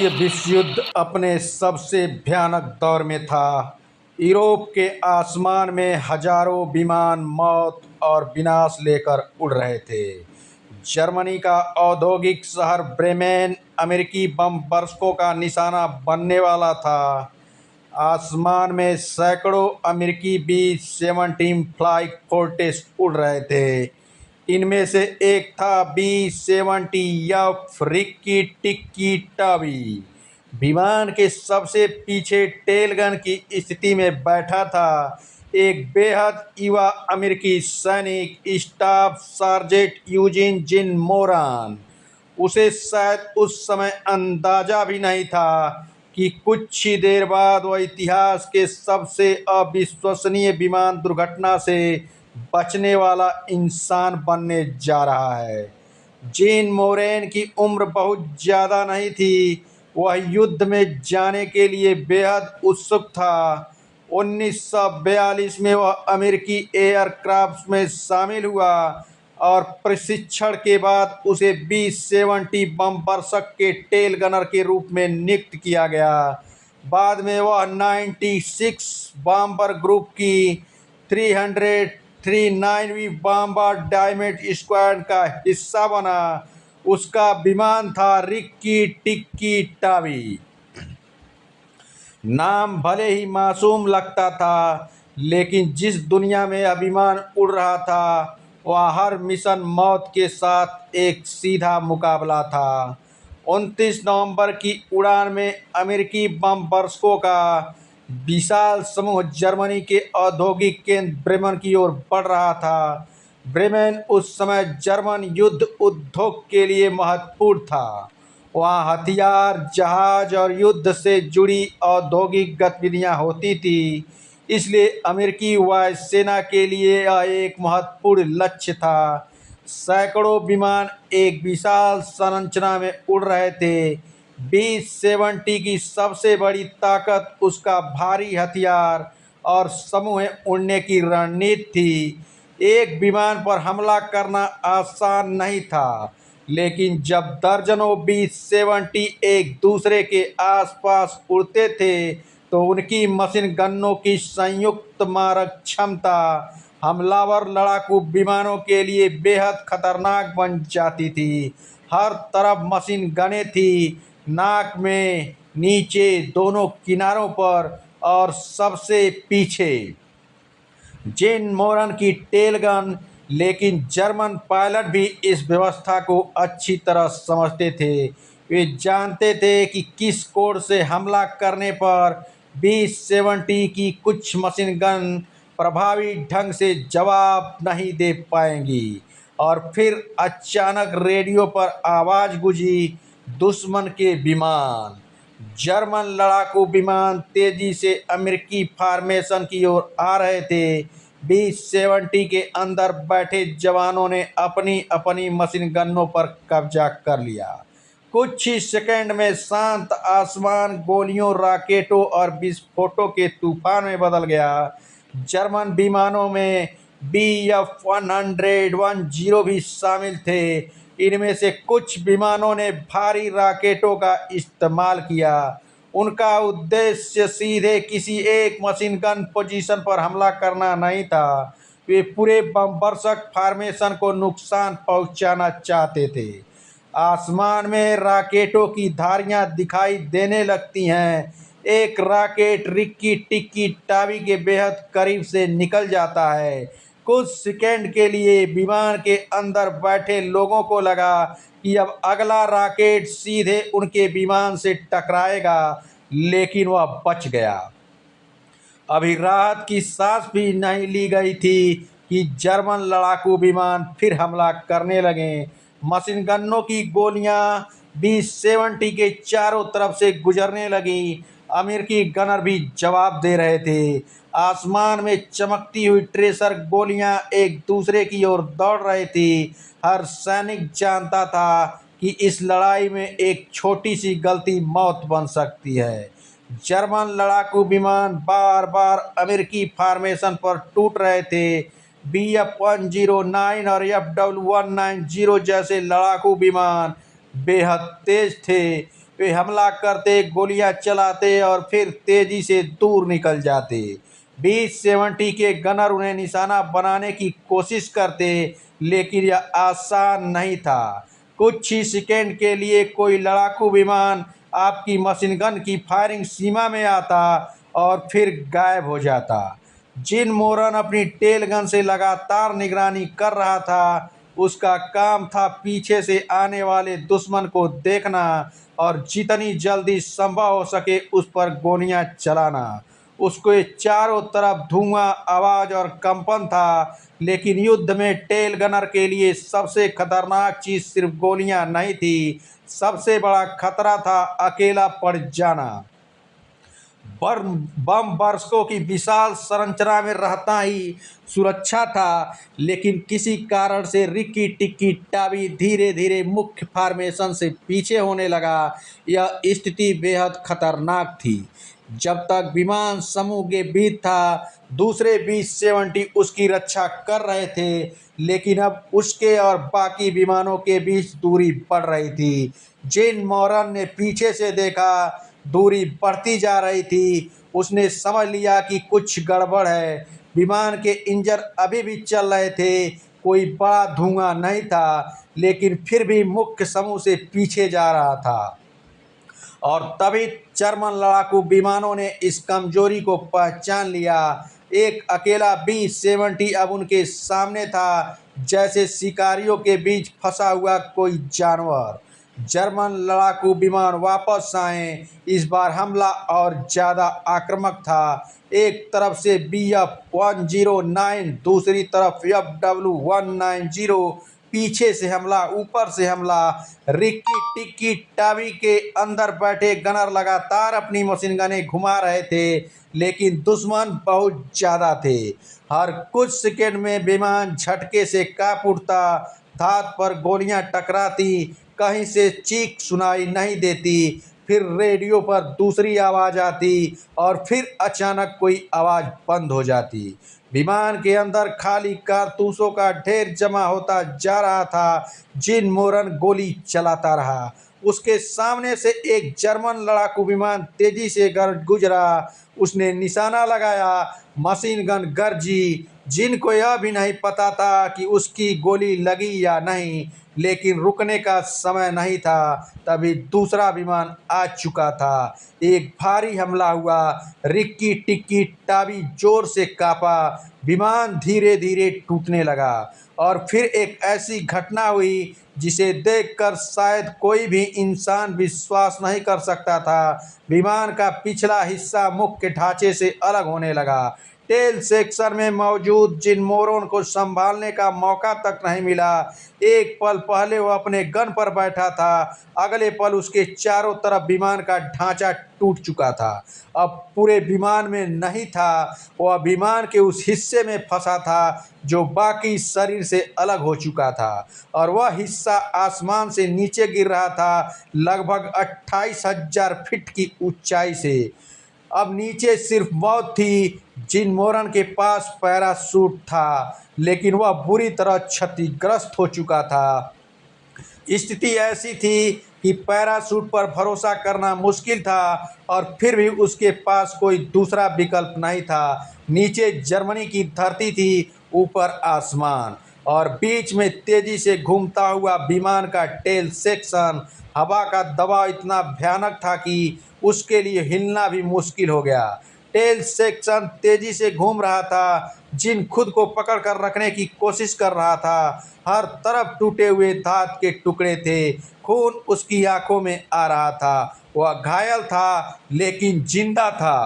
ये विश्व युद्ध अपने सबसे भयानक दौर में था। यूरोप के आसमान में हजारों विमान मौत और विनाश लेकर उड़ रहे थे। जर्मनी का औद्योगिक शहर ब्रेमेन अमेरिकी बम बरसातों का निशाना बनने वाला था। आसमान में सैकड़ों अमेरिकी बी-17 फ्लाई फोर्ट्रेस उड़ रहे थे। इनमें से एक था बी-70 रिक्की टिक्की टावी। विमान के सबसे पीछे टेलगन की स्थिति में बैठा था एक बेहद युवा अमेरिकी सैनिक स्टाफ सार्जेंट यूजिन जिन मोरान। उसे शायद उस समय अंदाजा भी नहीं था कि कुछ ही देर बाद वह इतिहास के सबसे अविश्वसनीय विमान दुर्घटना से बचने वाला इंसान बनने जा रहा है। जीन मोरेन की उम्र बहुत ज़्यादा नहीं थी। वह युद्ध में जाने के लिए बेहद उत्सुक था। 1942 में वह अमेरिकी एयरक्राफ्ट में शामिल हुआ और प्रशिक्षण के बाद उसे बी-70 बम वर्षक के टेल गनर के रूप में नियुक्त किया गया। बाद में वह 96 बॉम्बर ग्रुप की 339वीं बॉम्बर डायमंड स्क्वाड का हिस्सा बना। उसका विमान था रिक्की टिक्की टावी। नाम भले ही मासूम लगता था, लेकिन जिस दुनिया में यह विमान उड़ रहा था वह हर मिशन मौत के साथ एक सीधा मुकाबला था। 29 नवंबर की उड़ान में अमेरिकी बम वर्षकों का विशाल समूह जर्मनी के औद्योगिक केंद्र ब्रेमेन की ओर बढ़ रहा था। ब्रेमेन उस समय जर्मन युद्ध उद्योग के लिए महत्वपूर्ण था। वहाँ हथियार, जहाज और युद्ध से जुड़ी औद्योगिक गतिविधियाँ होती थी, इसलिए अमेरिकी वायुसेना के लिए यह एक महत्वपूर्ण लक्ष्य था। सैकड़ों विमान एक विशाल संरचना में उड़ रहे थे। बी-70 की सबसे बड़ी ताकत उसका भारी हथियार और समूह उड़ने की रणनीति थी। एक विमान पर हमला करना आसान नहीं था, लेकिन जब दर्जनों बी-70 एक दूसरे के आसपास उड़ते थे तो उनकी मशीन गन्नों की संयुक्त मारक क्षमता हमलावर लड़ाकू विमानों के लिए बेहद खतरनाक बन जाती थी। हर तरफ मशीन गनें थी, नाक में, नीचे, दोनों किनारों पर और सबसे पीछे जेन मोरन की टेल गन। लेकिन जर्मन पायलट भी इस व्यवस्था को अच्छी तरह समझते थे। वे जानते थे कि किस कोण से हमला करने पर बी-70 की कुछ मशीन गन प्रभावी ढंग से जवाब नहीं दे पाएंगी। और फिर अचानक रेडियो पर आवाज़ गूंजी, दुश्मन के विमान। जर्मन लड़ाकू विमान तेजी से अमेरिकी फॉर्मेशन की ओर आ रहे थे। बी-70 के अंदर बैठे जवानों ने अपनी अपनी मशीन गनों पर कब्जा कर लिया। कुछ ही सेकंड में शांत आसमान गोलियों, रॉकेटों और विस्फोटों के तूफान में बदल गया। जर्मन विमानों में BF-110 भी शामिल थे। इनमें से कुछ विमानों ने भारी रॉकेटों का इस्तेमाल किया। उनका उद्देश्य सीधे किसी एक मशीन गन पोजीशन पर हमला करना नहीं था। वे पूरे बम वर्षक फॉर्मेशन को नुकसान पहुंचाना चाहते थे। आसमान में रॉकेटों की धारियां दिखाई देने लगती हैं। एक रॉकेट रिक्की टिक्की टावी के बेहद करीब से निकल जाता है। कुछ सेकंड के लिए विमान के अंदर बैठे लोगों को लगा कि अब अगला रॉकेट सीधे उनके विमान से टकराएगा, लेकिन वह बच गया। अभी राहत की सांस भी नहीं ली गई थी कि जर्मन लड़ाकू विमान फिर हमला करने लगे। मशीन गनों की गोलियां बी-70 के चारों तरफ से गुजरने लगी। अमेरिकी गनर भी जवाब दे रहे थे। आसमान में चमकती हुई ट्रेसर गोलियां एक दूसरे की ओर दौड़ रही थी। हर सैनिक जानता था कि इस लड़ाई में एक छोटी सी गलती मौत बन सकती है। जर्मन लड़ाकू विमान बार बार अमेरिकी फॉर्मेशन पर टूट रहे थे। BF-109 और FW-190 जैसे लड़ाकू विमान बेहद तेज थे। वे हमला करते, गोलियां चलाते और फिर तेजी से दूर निकल जाते। B-70 के गनर उन्हें निशाना बनाने की कोशिश करते, लेकिन यह आसान नहीं था। कुछ ही सेकंड के लिए कोई लड़ाकू विमान आपकी मशीन गन की फायरिंग सीमा में आता और फिर गायब हो जाता। जिन मोरन अपनी टेल गन से लगातार निगरानी कर रहा था, उसका काम था पीछे से आने वाले दुश्मन को देखना और जितनी जल्दी संभव हो सके उस पर गोलियां चलाना। उसके चारों तरफ धुआं, आवाज और कंपन था, लेकिन युद्ध में टेल गनर के लिए सबसे खतरनाक चीज सिर्फ गोलियां नहीं थी, सबसे बड़ा खतरा था अकेला पड़ जाना। बम बरसों की विशाल संरचना में रहता ही सुरक्षा था, लेकिन किसी कारण से रिक्की टिक्की टावी धीरे धीरे मुख्य फॉर्मेशन से पीछे होने लगा। यह स्थिति बेहद खतरनाक थी। जब तक विमान समूह के बीच था, दूसरे B-70 उसकी रक्षा कर रहे थे, लेकिन अब उसके और बाकी विमानों के बीच दूरी बढ़ रही थी। जिन मॉरन ने पीछे से देखा, दूरी बढ़ती जा रही थी। उसने समझ लिया कि कुछ गड़बड़ है। विमान के इंजन अभी भी चल रहे थे, कोई बड़ा धुआं नहीं था, लेकिन फिर भी मुख्य समूह से पीछे जा रहा था। और तभी जर्मन लड़ाकू विमानों ने इस कमजोरी को पहचान लिया। एक अकेला B-70 अब उनके सामने था, जैसे शिकारियों के बीच फंसा हुआ कोई जानवर। जर्मन लड़ाकू विमान वापस आए। इस बार हमला और ज़्यादा आक्रामक था। एक तरफ से Bf-109, दूसरी तरफ Fw-190। पीछे से हमला, ऊपर से हमला। रिक्की टिक्की टावी के अंदर बैठे गनर लगातार अपनी मशीन गनें घुमा रहे थे, लेकिन दुश्मन बहुत ज़्यादा थे। हर कुछ सेकंड में विमान झटके से कांप उठता, धात पर गोलियां टकराती, कहीं से चीख सुनाई नहीं देती, फिर रेडियो पर दूसरी आवाज़ आती और फिर अचानक कोई आवाज़ बंद हो जाती। विमान के अंदर खाली कारतूसों का ढेर जमा होता जा रहा था। जिन मोरन गोली चलाता रहा। उसके सामने से एक जर्मन लड़ाकू विमान तेजी से गुजरा। उसने निशाना लगाया, मशीन गन गरजी। जिन को यह भी नहीं पता था कि उसकी गोली लगी या नहीं, लेकिन रुकने का समय नहीं था। तभी दूसरा विमान आ चुका था। एक भारी हमला हुआ। रिक्की टिक्की टावी जोर से कांपा। विमान धीरे धीरे टूटने लगा। और फिर एक ऐसी घटना हुई जिसे देखकर शायद कोई भी इंसान विश्वास नहीं कर सकता था। विमान का पिछला हिस्सा मुख्य ढांचे से अलग होने लगा। टेल सेक्शन में मौजूद जिन मोरन को संभालने का मौका तक नहीं मिला। एक पल पहले वह अपने गन पर बैठा था, अगले पल उसके चारों तरफ विमान का ढांचा टूट चुका था। अब पूरे विमान में नहीं था, वह विमान के उस हिस्से में फंसा था जो बाकी शरीर से अलग हो चुका था, और वह हिस्सा आसमान से नीचे गिर रहा था, लगभग 28,000 फीट की ऊंचाई से। अब नीचे सिर्फ मौत थी। जिन मोरन के पास पैराशूट था, लेकिन वह बुरी तरह क्षतिग्रस्त हो चुका था। स्थिति ऐसी थी कि पैराशूट पर भरोसा करना मुश्किल था, और फिर भी उसके पास कोई दूसरा विकल्प नहीं था। नीचे जर्मनी की धरती थी, ऊपर आसमान, और बीच में तेजी से घूमता हुआ विमान का टेल सेक्शन। हवा का दबाव इतना भयानक था कि उसके लिए हिलना भी मुश्किल हो गया। टेल सेक्शन तेजी से घूम रहा था। जिन खुद को पकड़ कर रखने की कोशिश कर रहा था। हर तरफ टूटे हुए धात के टुकड़े थे। खून उसकी आंखों में आ रहा था। वह घायल था, लेकिन जिंदा था।